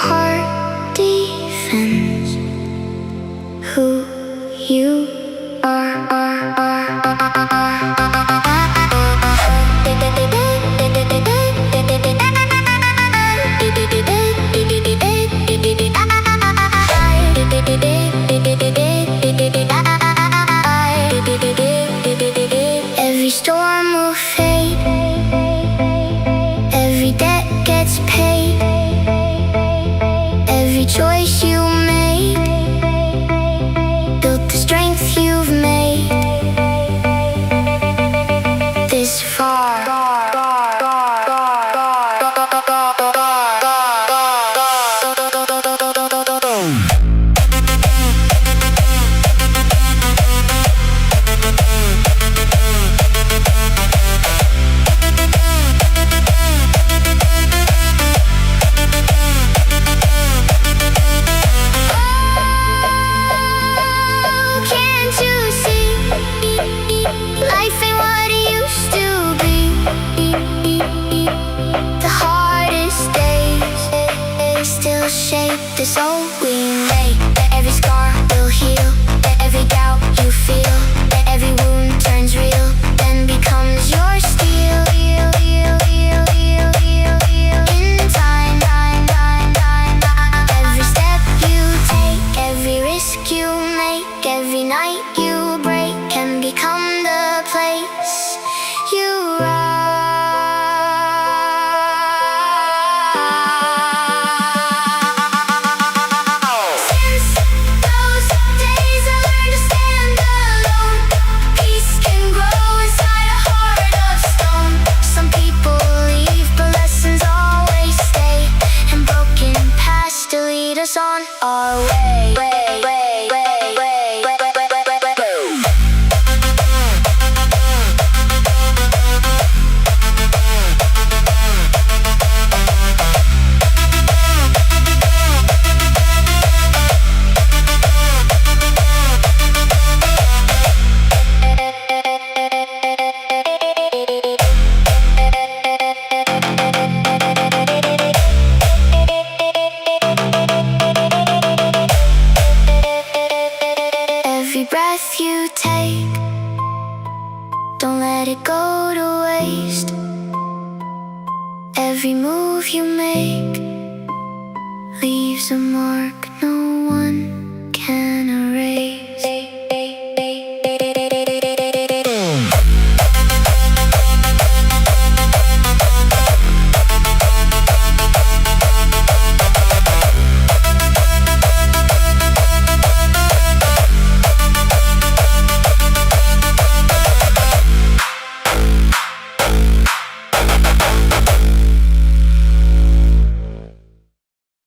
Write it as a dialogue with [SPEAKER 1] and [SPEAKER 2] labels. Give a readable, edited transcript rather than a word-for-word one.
[SPEAKER 1] heart defends who you are. Every storm will fade, every debt gets paid, every choice you made built the strength you've made this far. Life ain't what it used to be. The hardest days still shape the soul we make. Every scar will heal, every doubt you feel, every wound turns real, then becomes your steel. In time, every step you take, every risk you make, every night you break can become the place you rise. Since those days I learned to stand alone. Peace can grow inside a heart of stone. Some people leave, but lessons always stay, and broken paths still lead us on our way. Every breath you take, don't let it go to waste. Every move you make leaves a mark no one can erase.